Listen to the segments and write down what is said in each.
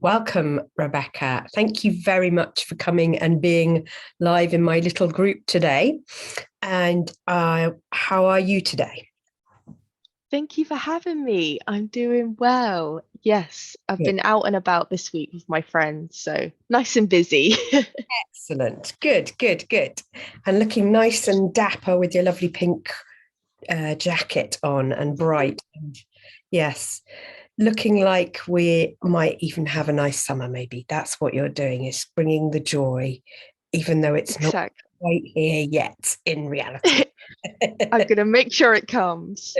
Welcome, Rebecca. Thank you very much for coming and being live in my little group today. And how are you today? Thank you for having me. I'm doing well. Yes, I've Good. been out and about this week with my friends, so nice and busy. Excellent. Good, good, good. And looking nice and dapper with your lovely pink jacket on and bright. And yes, looking like we might even have a nice summer, maybe. That's what you're doing, is bringing the joy, even though it's not Exactly. quite here yet in reality. I'm gonna make sure it comes.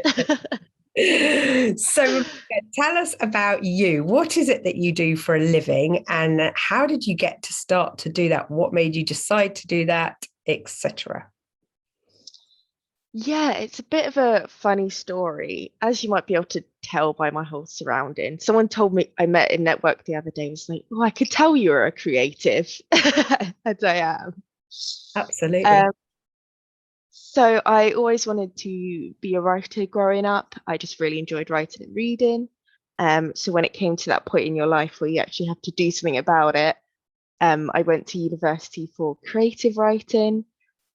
So, Rebecca, tell us about you. What is it that you do for a living, and how did you get to start to do that? What made you decide to do that, etc.? Yeah, it's a bit of a funny story, as you might be able to tell by my whole surrounding. Someone told me I met in network the other day, was like, "Oh, I could tell you're a creative," and I am. Absolutely. Um, so I always wanted to be a writer growing up. I just really enjoyed writing and reading. So when it came to that point in your life where you actually have to do something about it, I went to university for creative writing,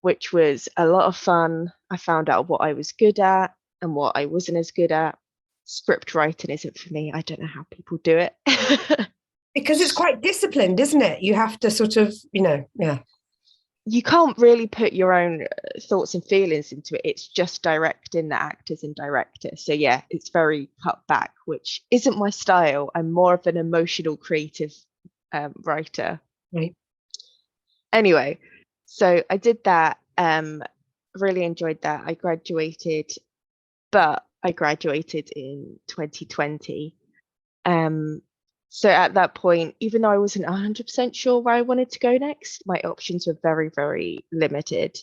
which was a lot of fun. I found out what I was good at and what I wasn't as good at. Script writing isn't for me. I don't know how people do it. Because it's quite disciplined, isn't it? You have to sort of, yeah. You can't really put your own thoughts and feelings into it. It's just directing the actors and director. So yeah, it's very cut back, which isn't my style. I'm more of an emotional, creative writer. Right. Anyway, so I did that. Really enjoyed that. I graduated, but I graduated in 2020. Um, so at that point, even though I wasn't 100% sure where I wanted to go next, my options were very, very limited.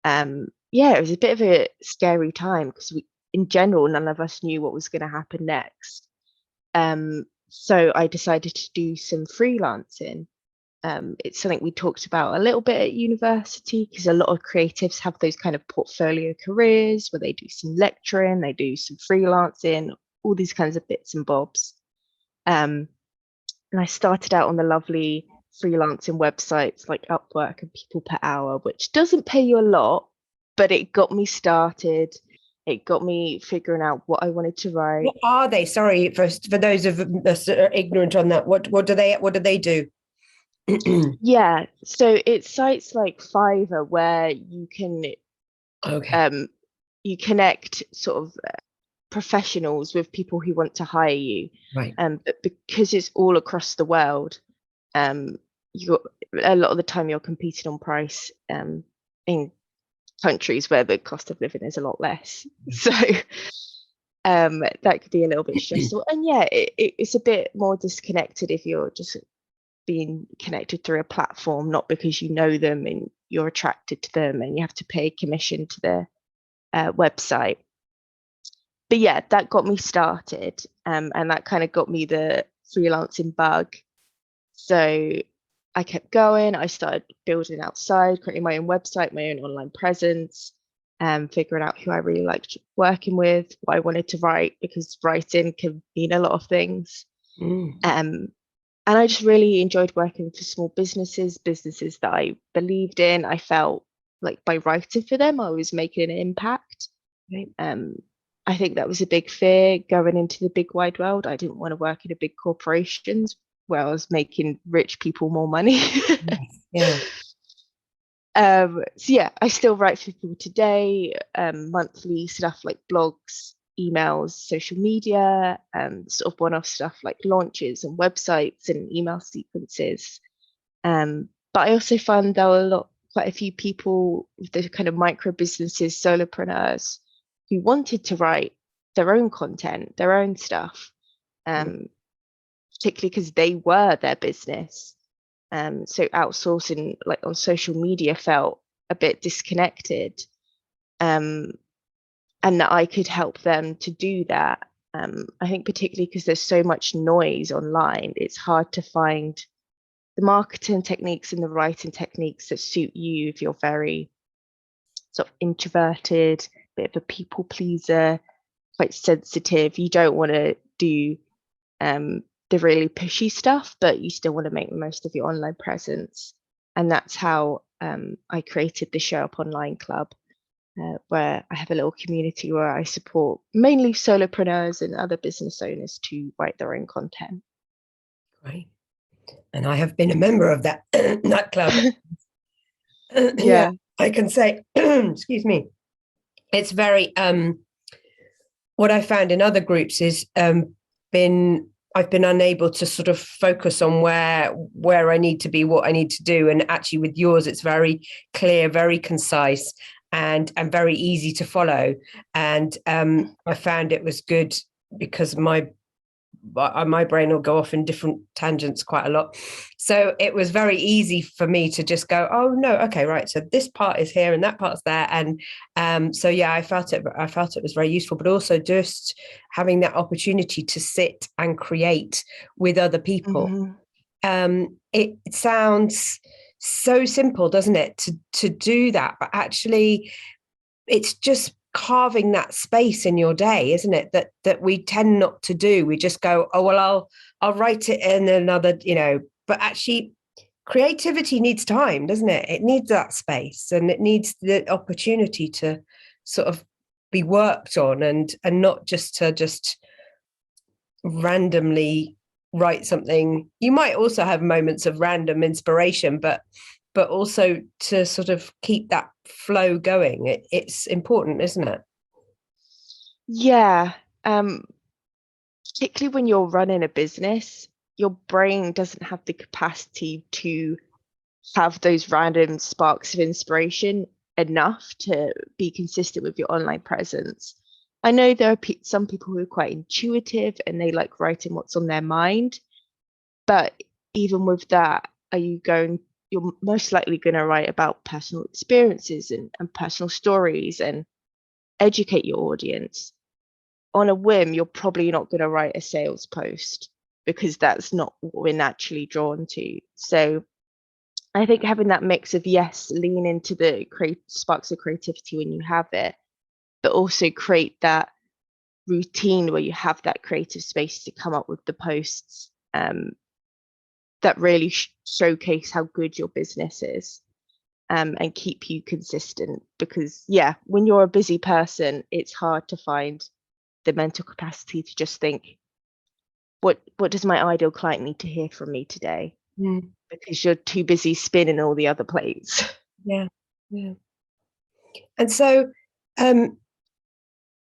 Yeah, it was a bit of a scary time because in general, none of us knew what was going to happen next. So I decided to do some freelancing. It's something we talked about a little bit at university because a lot of creatives have those kind of portfolio careers where they do some lecturing, they do some freelancing, all these kinds of bits and bobs. Um, and I started out on the lovely freelancing websites like Upwork and People Per Hour, which doesn't pay you a lot, but it got me started. It got me figuring out what I wanted to write. What are they? Sorry, for those of us that are ignorant on that. What do they do? Yeah, so it's sites like Fiverr where Okay. um, you connect sort of professionals with people who want to hire you. Right. But because it's all across the world, um, you a lot of the time you're competing on price in countries where the cost of living is a lot less. So that could be a little bit stressful. And yeah, it's a bit more disconnected if you're just being connected through a platform, not because you know them and you're attracted to them and you have to pay commission to their website. But yeah, that got me started, and that kind of got me the freelancing bug. So I kept going. I started building outside, creating my own website, my own online presence, figuring out who I really liked working with, what I wanted to write, because writing can mean a lot of things. Mm. Um, and I just really enjoyed working for small businesses that I believed in. I felt like by writing for them, I was making an impact. Right. I think that was a big fear going into the big wide world. I didn't want to work in a big corporations where I was making rich people more money. Yes. Yeah. So yeah, I still write for people today, monthly stuff like blogs, emails, social media, sort of one-off stuff like launches and websites and email sequences. But I also found there were quite a few people with the kind of micro businesses, solopreneurs, who wanted to write their own content, their own stuff, particularly because they were their business. So outsourcing like on social media felt a bit disconnected. Um, and that I could help them to do that. I think particularly because there's so much noise online, it's hard to find the marketing techniques and the writing techniques that suit you if you're very sort of introverted, bit of a people pleaser, quite sensitive. You don't want to do the really pushy stuff, but you still want to make the most of your online presence. And that's how I created the Show Up Online Club, where I have a little community where I support mainly solopreneurs and other business owners to write their own content. Right. And I have been a member of that that club. Yeah. I can say, excuse me, it's very what I found in other groups is I've been unable to sort of focus on where I need to be, what I need to do. And actually with yours, it's very clear, very concise, and very easy to follow. And I found it was good because my brain will go off in different tangents quite a lot. So it was very easy for me to just go, oh no, okay, right. So this part is here and that part's there. And so yeah, I felt it was very useful, but also just having that opportunity to sit and create with other people. It sounds so simple, doesn't it, to do that, but actually it's just carving that space in your day, isn't it, that we tend not to do. We just go, oh well, I'll write it in another, but actually creativity needs time, doesn't it? It needs that space, and it needs the opportunity to sort of be worked on, and not just to randomly write something. You might also have moments of random inspiration, but also to sort of keep that flow going. It's important, isn't it? Yeah. Particularly when you're running a business, your brain doesn't have the capacity to have those random sparks of inspiration enough to be consistent with your online presence. I know there are some people who are quite intuitive and they like writing what's on their mind, but even with that, you're most likely going to write about personal experiences and personal stories and educate your audience. On a whim, you're probably not going to write a sales post because that's not what we're naturally drawn to. So I think having that mix of, yes, lean into the sparks of creativity when you have it, but also create that routine where you have that creative space to come up with the posts that really showcase how good your business is, and keep you consistent. Because yeah, when you're a busy person, it's hard to find the mental capacity to just think, what does my ideal client need to hear from me today? Because you're too busy spinning all the other plates. Yeah. And so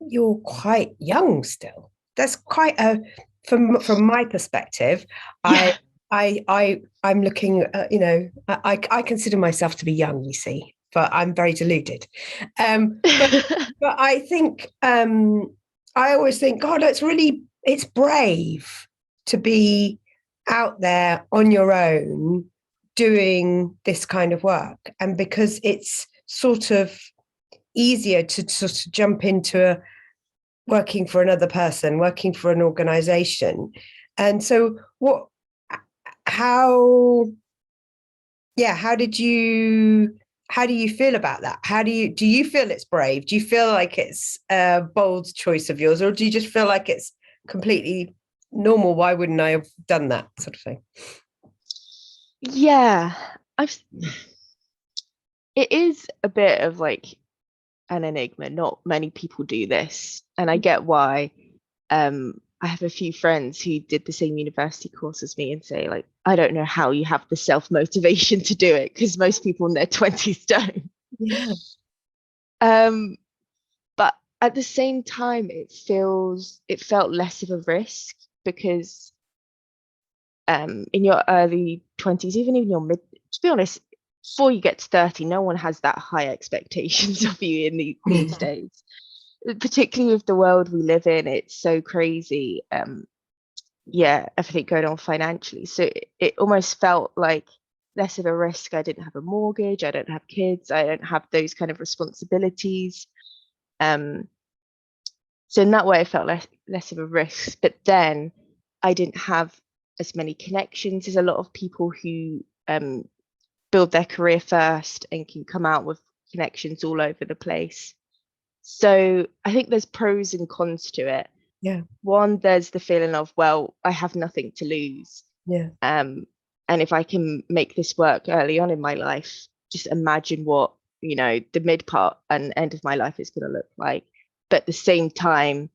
you're quite young still. That's quite from my perspective. Yeah. I'm looking, I consider myself to be young, you see, but I'm very deluded. But I think I always think, God, it's brave to be out there on your own doing this kind of work. And because it's sort of easier to sort of jump into working for another person, working for an organization. And so how do you feel about that? Do you feel it's brave? Do you feel like it's a bold choice of yours, or do you just feel like it's completely normal? Why wouldn't I have done that sort of thing? Yeah, it is a bit of like an enigma. Not many people do this, and I get why. I have a few friends who did the same university course as me and say, like, I don't know how you have the self-motivation to do it, because most people in their 20s don't. Yeah. But at the same time, it felt less of a risk, because in your early 20s, even in your mid, to be honest, before you get to 30, no one has that high expectations of you in these days. Particularly with the world we live in, it's so crazy. Everything going on financially. So it almost felt like less of a risk. I didn't have a mortgage, I don't have kids, I don't have those kind of responsibilities. So in that way, it felt less of a risk. But then I didn't have as many connections as a lot of people who build their career first and can come out with connections all over the place. So I think there's pros and cons to it. Yeah. One, there's the feeling of, well, I have nothing to lose. Yeah. And if I can make this work early on in my life, just imagine what, the mid part and end of my life is going to look like. But at the same time,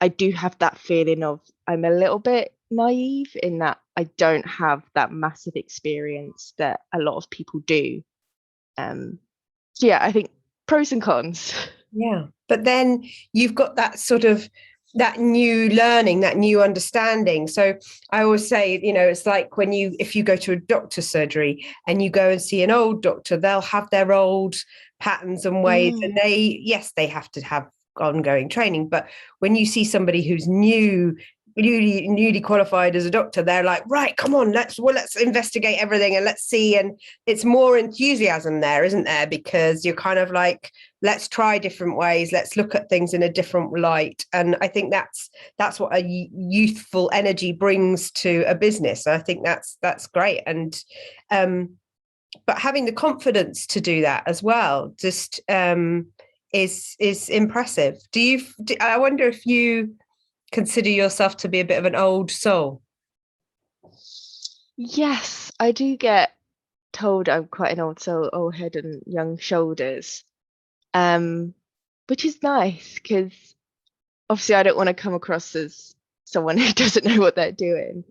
I do have that feeling of I'm a little bit naive in that I don't have that massive experience that a lot of people do. So yeah, I think pros and cons. Yeah. But then you've got that sort of that new learning, that new understanding. So I always say, it's like if you go to a doctor's surgery and you go and see an old doctor, they'll have their old patterns and ways, and they have to have ongoing training. But when you see somebody who's newly qualified as a doctor, they're like, right, come on, let's investigate everything and let's see. And it's more enthusiasm there, isn't there? Because you're kind of like, let's try different ways, let's look at things in a different light. And I think that's what a youthful energy brings to a business. I think that's great. And but having the confidence to do that as well just is impressive. I wonder if you consider yourself to be a bit of an old soul? Yes, I do get told I'm quite an old soul, old head and young shoulders, which is nice because obviously I don't want to come across as someone who doesn't know what they're doing.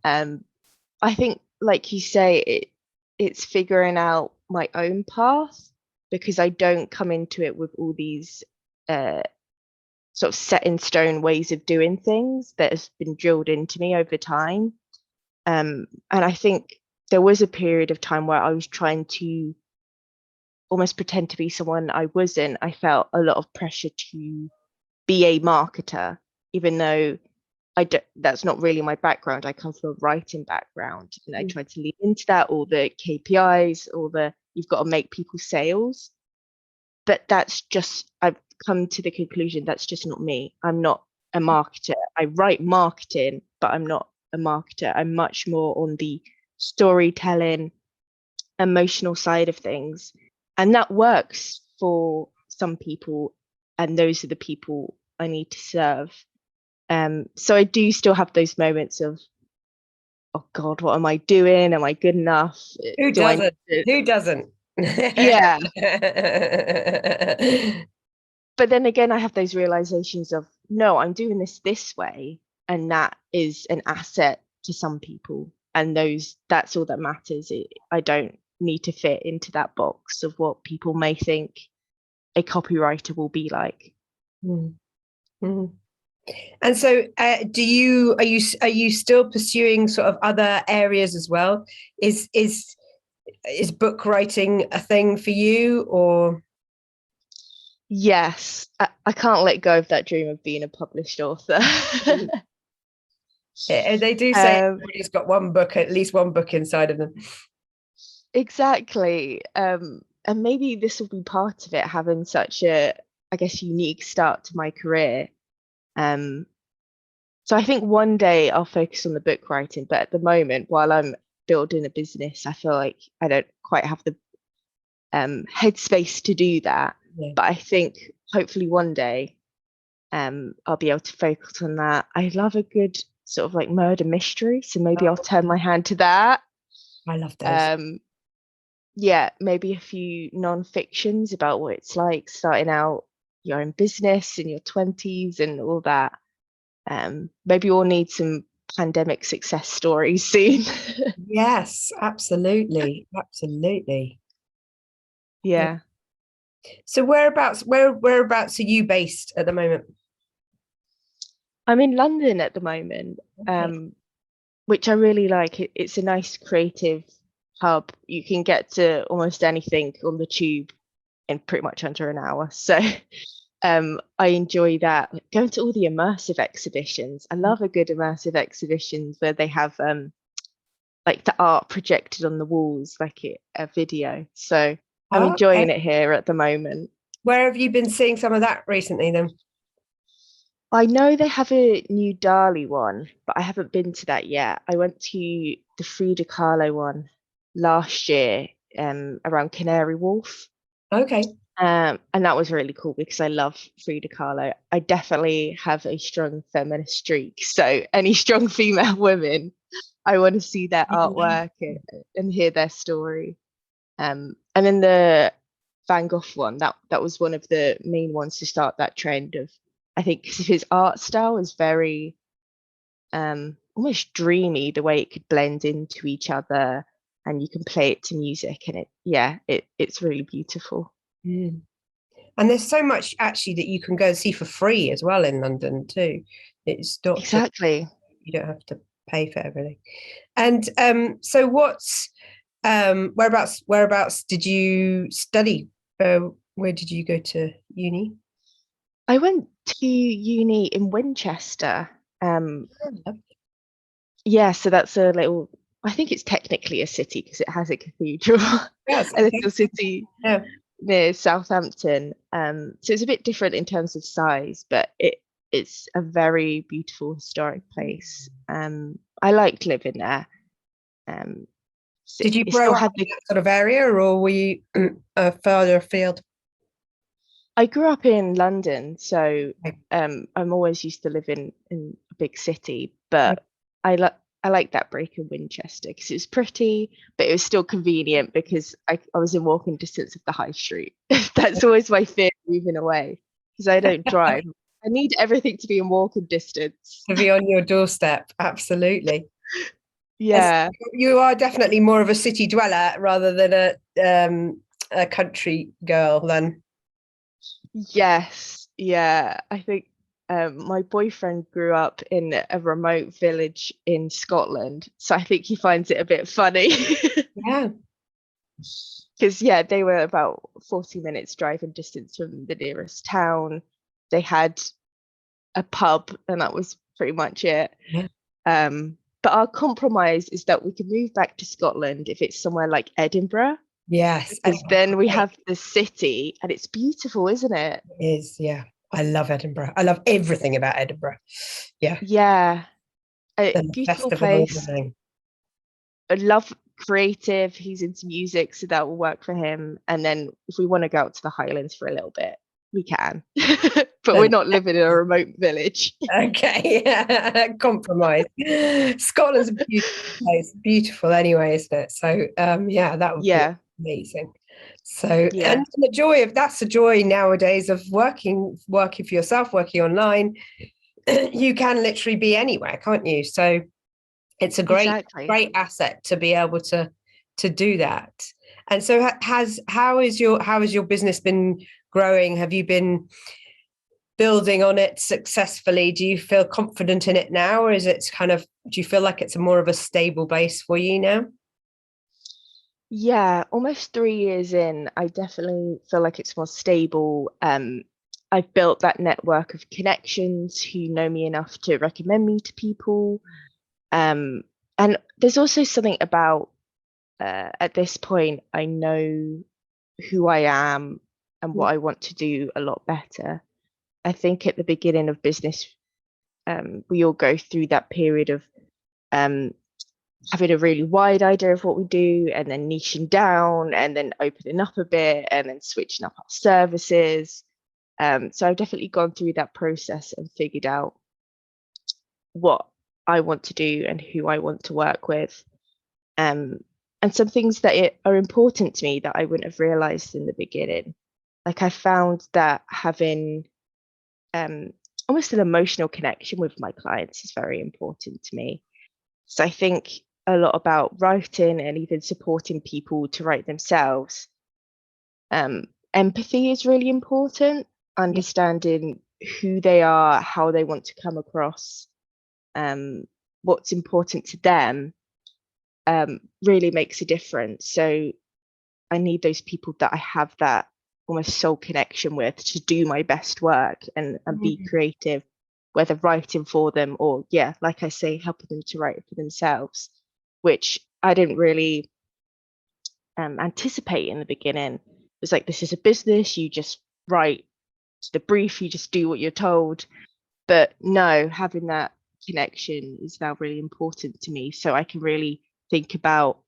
I think, like you say, it's figuring out my own path, because I don't come into it with all these sort of set in stone ways of doing things that has been drilled into me over time. And I think there was a period of time where I was trying to almost pretend to be someone I wasn't. I felt a lot of pressure to be a marketer, even though that's not really my background. I come from a writing background, and I tried to lean into that, all the KPIs, you've got to make people sales. But I've come to the conclusion that's just not me. I'm not a marketer. I write marketing, but I'm not a marketer. I'm much more on the storytelling, emotional side of things. And that works for some people, and those are the people I need to serve. So I do still have those moments of, oh God, what am I doing? Am I good enough? Who doesn't? Who doesn't? Yeah. But then again, I have those realizations of, no, I'm doing this way, and that is an asset to some people, and that's all that matters. I don't need to fit into that box of what people may think a copywriter will be like. Mm-hmm. And so are you still pursuing sort of other areas as well? Is book writing a thing for you, or? Yes, I can't let go of that dream of being a published author. They do say everybody's got at least one book inside of them. Exactly. And maybe this will be part of it, having such a, I guess, unique start to my career. So I think one day I'll focus on the book writing, but at the moment, while I'm building a business, I feel like I don't quite have the headspace to do that. Yeah. But I think hopefully one day I'll be able to focus on that. I love a good sort of like murder mystery, so maybe I'll turn my hand to that. I love those. Yeah, maybe a few non-fictions about what it's like starting out your own business in your 20s and all that. Maybe we'll need some pandemic success stories soon. Yes, absolutely. Absolutely. Yeah. So whereabouts are you based at the moment? I'm in London at the moment, which I really like. It's a nice creative hub. You can get to almost anything on the tube in pretty much under an hour. So I enjoy that. Going to all the immersive exhibitions. I love a good immersive exhibitions where they have like the art projected on the walls, like a video. So I'm enjoying it here at the moment. Where have you been seeing some of that recently then? I know they have a new Dali one, but I haven't been to that yet. I went to the Frida Kahlo one last year around Canary Wharf. Okay. And that was really cool because I love Frida Kahlo. I definitely have a strong feminist streak. So any strong female women, I want to see their artwork and hear their story. And then the Van Gogh one, that was one of the main ones to start that trend of, I think, 'cause his art style is very almost dreamy, the way it could blend into each other and you can play it to music, and it's really beautiful. Mm. And there's so much actually that you can go and see for free as well in London too. It's not just, Exactly. you don't have to pay for everything. And so what's whereabouts did you study? Where did you go to uni? I went to uni in Winchester. Yeah, so that's a little, I think it's technically a city because it has a cathedral, Yes, a okay. little city Yeah. near Southampton. So it's a bit different in terms of size, but it's a very beautiful historic place. I liked living there. Did you It grow still up had in the. that sort of area, or were you further afield? I grew up in London, so Okay. I'm always used to living in a big city, Okay. but I like that break in Winchester because it was pretty, but it was still convenient because I was in walking distance of the high street. That's always my fear moving away because I don't drive. I need everything to be in walking distance. To be on your doorstep, absolutely. As Yeah. you are definitely more of a city dweller rather than a country girl then. Yes. Yeah. I think my boyfriend grew up in a remote village in Scotland, so I think he finds it a bit funny. Yeah. Because yeah, they were about 40 minutes driving distance from the nearest town. They had a pub, and that was pretty much it. Yeah. But our compromise is that we can move back to Scotland if it's somewhere like Edinburgh, Yes. because then we have the city, and it's beautiful, isn't it? Is, yeah. I love Edinburgh. I love everything about Edinburgh. Yeah. Yeah, a And the beautiful festival and place. everything. I love creative. He's into music, so that will work for him. And then if we want to go out to the Highlands for a little bit, we can. But we're Then not living in a remote village. okay, yeah. Compromise. Scotland's a beautiful place, beautiful anyway, isn't it? So yeah, that would be Yeah, amazing. So yeah, and the joy of that's the joy nowadays of working for yourself, working online. You can literally be anywhere, can't you? So it's a exactly. great asset to be able to do that. And so has how has your business been growing? Have you been building on it successfully? Do you feel confident in it now, or is it kind of, do you feel like it's more of a stable base for you now? Yeah, almost 3 years in, I definitely feel like it's more stable. I've built that network of connections who know me enough to recommend me to people. Um, and there's also something about at this point, I know who I am and what I want to do a lot better. I think at the beginning of business, we all go through that period of um, having a really wide idea of what we do and then niching down and then opening up a bit and then switching up our services. So I've definitely gone through that process and figured out what I want to do and who I want to work with. Um, and some things that are important to me that I wouldn't have realized in the beginning. Like I found that having um, almost an emotional connection with my clients is very important to me. So I think a lot about writing and even supporting people to write themselves. Empathy is really important, Yeah. understanding who they are, how they want to come across, um, what's important to them, really makes a difference. So I need those people that I have that almost soul connection with to do my best work and be Mm. creative, whether writing for them or, yeah, like I say, helping them to write for themselves, which I didn't really anticipate in the beginning. It was like, this is a business, you just write the brief, you just do what you're told. But no, having that connection is now really important to me. So I can really think about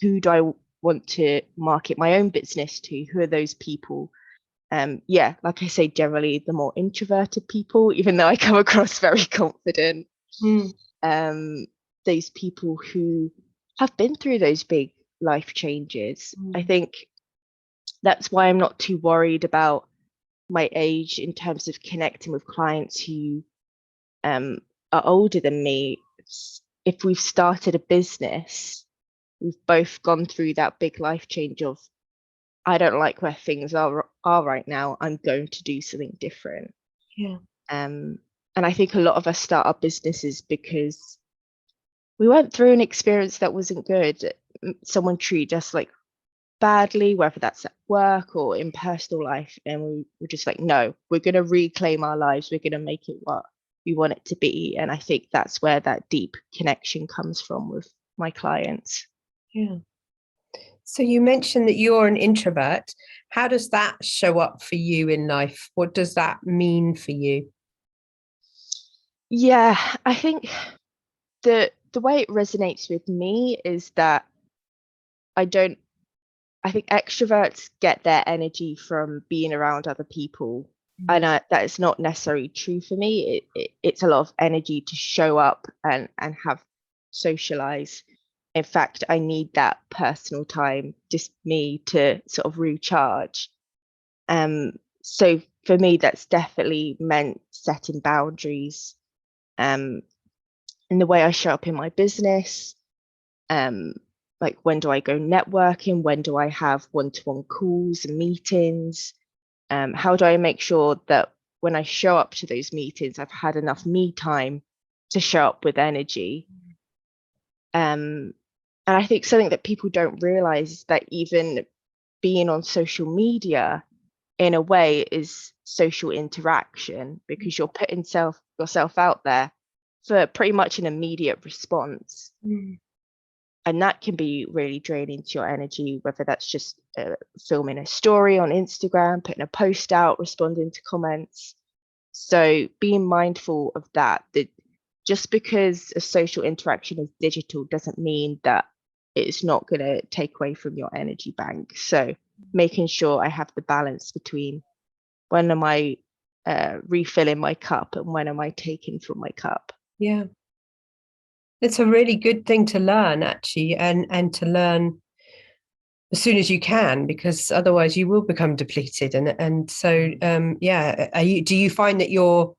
who do I want to market my own business to? Who are those people? Yeah, like I say, generally the more introverted people, even though I come across very confident, those people who have been through those big life changes. I think that's why I'm not too worried about my age in terms of connecting with clients who are older than me. If we've started a business, we've both gone through that big life change of, I don't like where things are right now, I'm going to do something different. Yeah. And I think a lot of us start our businesses because we went through an experience that wasn't good. Someone treated us like badly, whether that's at work or in personal life, and we were just like, no, we're going to reclaim our lives, we're going to make it what we want it to be. And I think that's where that deep connection comes from with my clients. Yeah. So you mentioned that you're an introvert. How does that show up for you in life? What does that mean for you? Yeah, I think the way it resonates with me is that I think extroverts get their energy from being around other people. And that is not necessarily true for me. It's a lot of energy to show up and have socialize. In fact, I need that personal time, just me, to sort of recharge. So for me, that's definitely meant setting boundaries. In the way I show up in my business, like when do I go networking? When do I have one-to-one calls and meetings? How do I make sure that when I show up to those meetings, I've had enough me time to show up with energy? And I think something that people don't realize is that even being on social media in a way is social interaction, because you're putting yourself out there for pretty much an immediate response. And that can be really draining to your energy, whether that's just filming a story on Instagram, putting a post out, responding to comments. So being mindful of that just because a social interaction is digital doesn't mean that it's not going to take away from your energy bank. So making sure I have the balance between when am I refilling my cup and when am I taking from my cup. Yeah. It's a really good thing to learn, actually, and to learn as soon as you can, because otherwise you will become depleted. And so yeah, do you find that you're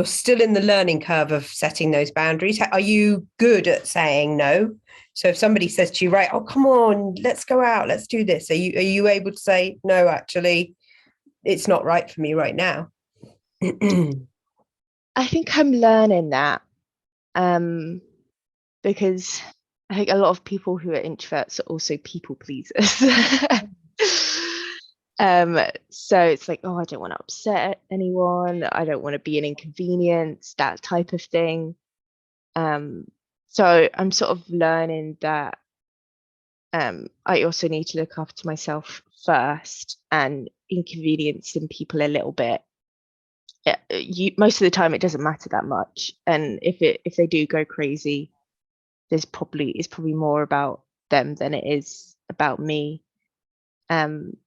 still in the learning curve of setting those boundaries? Are you good at saying no? So if somebody says to you, right, oh, come on, let's go out, let's do this, are you able to say, no, actually, it's not right for me right now? I think I'm learning that, because I think a lot of people who are introverts are also people pleasers. So it's like, oh, I don't want to upset anyone, I don't want to be an inconvenience, that type of thing. So I'm sort of learning that I also need to look after myself first, and inconveniencing people a little bit. Most of the time it doesn't matter that much, and if they do go crazy, it's probably more about them than it is about me. And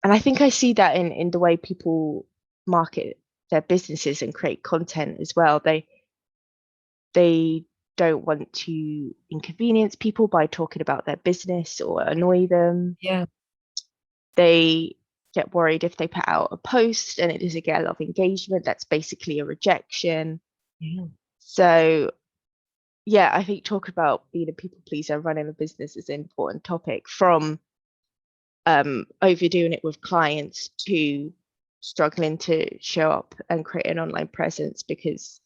I think I see that in the way people market their businesses and create content as well. They don't want to inconvenience people by talking about their business or annoy them. Yeah. They get worried if they put out a post and it doesn't get a lot of engagement, that's basically a rejection. Yeah. So yeah, I think talk about being a people pleaser, running a business is an important topic, from overdoing it with clients to struggling to show up and create an online presence, because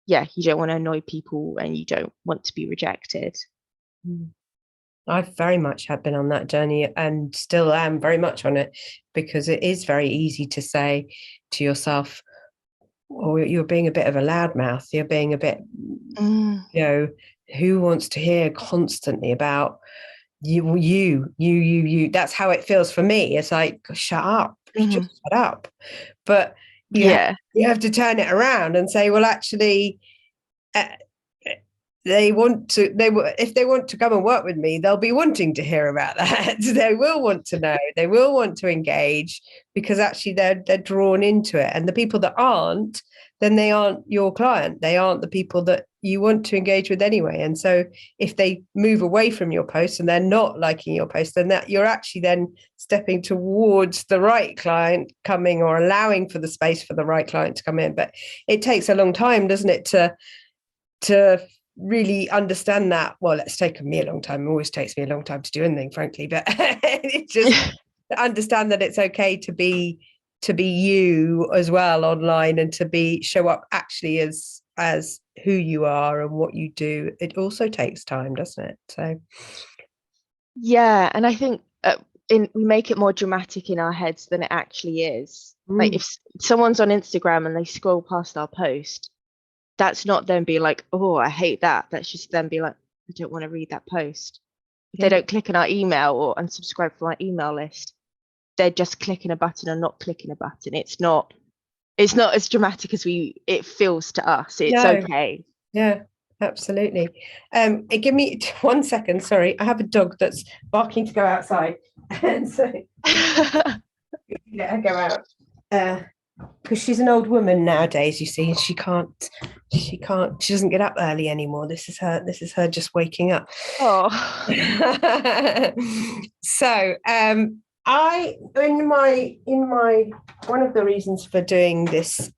yeah, you don't want to annoy people and you don't want to be rejected. I've very much have been on that journey and still am very much on it, because it is very easy to say to yourself, oh, you're being a bit of a loudmouth, you're being a bit, who wants to hear constantly about you. That's how it feels for me. It's like, shut up, just shut up. But you have to turn it around and say, well, actually, if they want to come and work with me, they'll be wanting to hear about that. They will want to know, they will want to engage, because actually they're drawn into it. And the people that aren't, then they aren't your client, they aren't the people that you want to engage with anyway. And so if they move away from your post and they're not liking your post, then that you're actually then stepping towards the right client coming, or allowing for the space for the right client to come in. But it takes a long time, doesn't it, to really understand that. Well, it's taken me a long time. It always takes me a long time to do anything, frankly, but it just to understand that it's okay to be you as well online, and to show up actually as who you are and what you do. It also takes time, doesn't it? So yeah, and I think we make it more dramatic in our heads than it actually is. Like if someone's on Instagram and they scroll past our post, that's not them being like, oh, I hate that. That's just them being like, I don't want to read that post. If they don't click on our email or unsubscribe from our email list, they're just clicking a button or not clicking a button. It's not as dramatic as it feels to us. It's okay. Yeah, absolutely. Give me 1 second. Sorry, I have a dog that's barking to go outside, and so let her go out. Because she's an old woman nowadays, you see, and she doesn't get up early anymore. This is her just waking up. Oh. So I in my one of the reasons for doing this,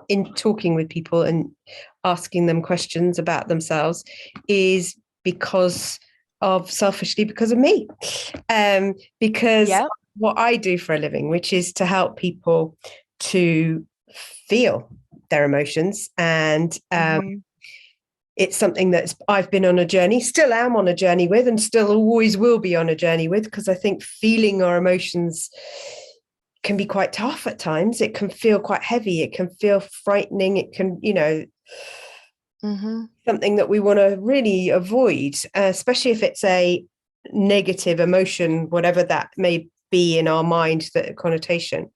in talking with people and asking them questions about themselves, is selfishly because of me, because what I do for a living, which is to help people to feel their emotions. And it's something that I've been on a journey, still am on a journey with, and still always will be on a journey with, because I think feeling our emotions can be quite tough at times. It can feel quite heavy. It can feel frightening. It can, something that we want to really avoid, especially if it's a negative emotion, whatever that may be in our mind, that connotation.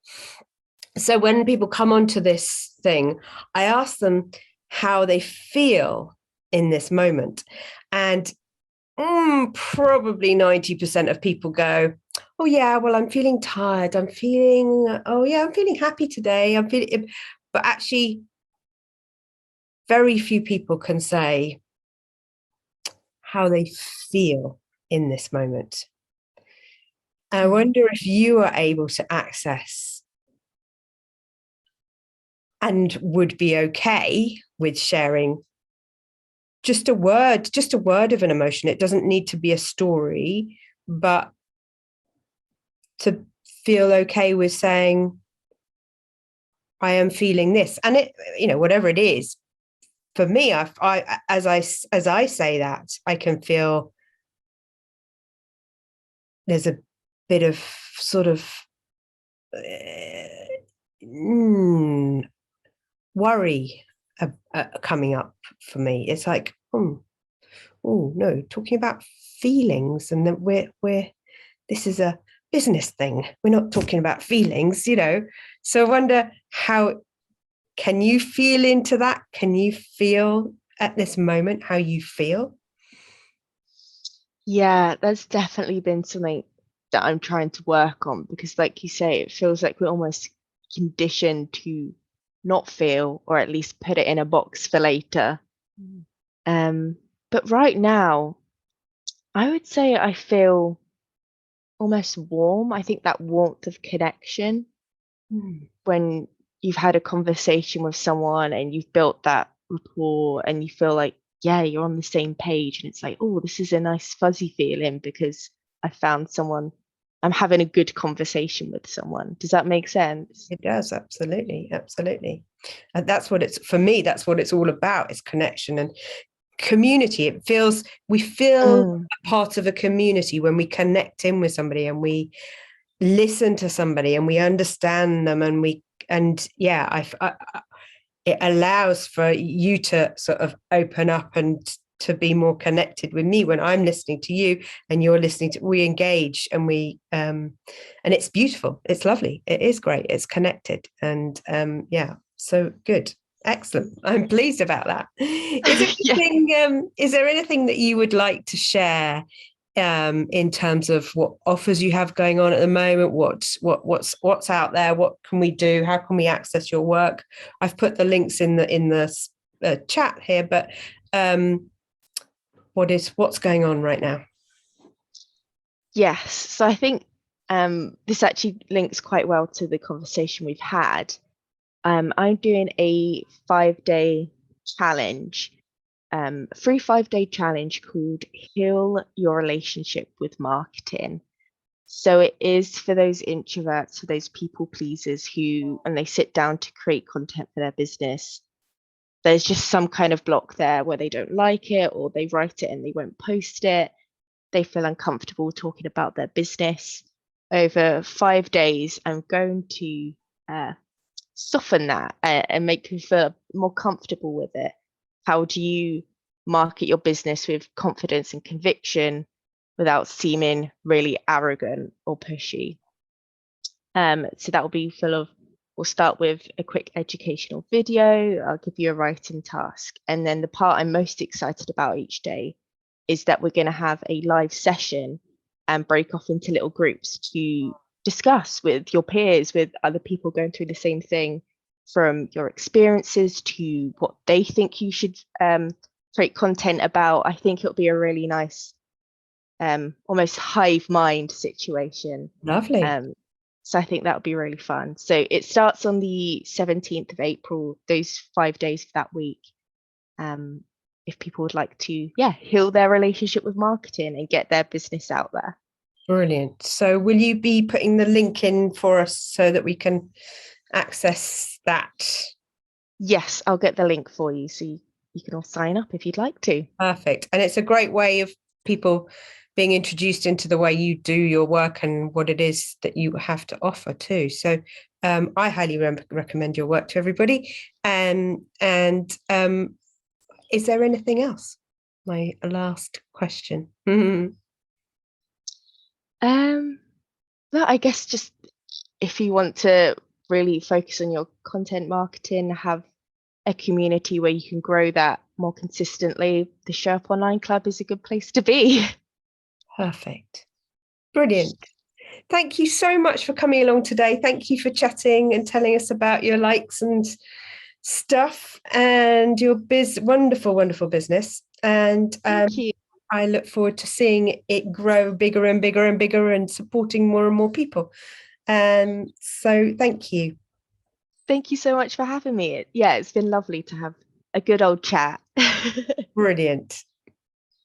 So when people come onto this thing, I ask them how they feel in this moment. And probably 90% of people go, oh yeah, well, I'm feeling tired. I'm feeling happy today. But actually very few people can say how they feel in this moment. I wonder if you are able to access and would be okay with sharing just a word of an emotion. It doesn't need to be a story, but to feel okay with saying, I am feeling this. And it, whatever it is, for me, as I say that, I can feel there's a bit of sort of worry coming up for me. It's like, oh no, talking about feelings, and that we're this is a business thing. We're not talking about feelings, So I wonder, how can you feel into that? Can you feel at this moment how you feel? Yeah, that's definitely been something that I'm trying to work on, because like you say, it feels like we're almost conditioned to not feel, or at least put it in a box for later. But right now, I would say I feel almost warm. I think that warmth of connection, when you've had a conversation with someone and you've built that rapport and you feel like, yeah, you're on the same page, and it's like, oh, this is a nice fuzzy feeling because I found someone, I'm having a good conversation with someone. Does that make sense? It does, absolutely. And that's what it's all about, is connection and community. We feel a part of a community when we connect in with somebody and we listen to somebody and we understand them, and it allows for you to sort of open up and to be more connected with me when I'm listening to you and you're listening to, we engage, and and it's beautiful. It's lovely. It is great. It's connected. And so good. Excellent. I'm pleased about that. Yeah. Is there anything that you would like to share in terms of what offers you have going on at the moment? What's out there? What can we do? How can we access your work? I've put the links in the chat here, but what's going on right now? Yes. So I think this actually links quite well to the conversation we've had. I'm doing a 5-day challenge, free 5-day challenge called Heal Your Relationship with Marketing. So it is for those introverts, for those people pleasers who, when they sit down to create content for their business, there's just some kind of block there where they don't like it, or they write it and they won't post it. They feel uncomfortable talking about their business. Over 5 days, I'm going to soften that and make you feel more comfortable with it. How do you market your business with confidence and conviction without seeming really arrogant or pushy? So that will be full of, we'll start with a quick educational video. I'll give you a writing task. And then the part I'm most excited about each day is that we're going to have a live session and break off into little groups to discuss with your peers, with other people going through the same thing, from your experiences to what they think you should create content about. I think it'll be a really nice, almost hive mind situation. Lovely. So I think that would be really fun. So it starts on the 17th of April, those 5 days for that week. If people would like to, heal their relationship with marketing and get their business out there. Brilliant. So will you be putting the link in for us so that we can access that? Yes, I'll get the link for you so you can all sign up if you'd like to. Perfect. And it's a great way of people being introduced into the way you do your work and what it is that you have to offer too. So I highly recommend your work to everybody. And is there anything else? My last question. Well, I guess just if you want to really focus on your content marketing, have a community where you can grow that more consistently, the Show Up Online Club is a good place to be. Perfect. Brilliant. Thank you so much for coming along today. Thank you for chatting and telling us about your likes and stuff and your wonderful, wonderful business. And Thank you. I look forward to seeing it grow bigger and bigger and bigger and supporting more and more people. So thank you. Thank you so much for having me. It's been lovely to have a good old chat. Brilliant.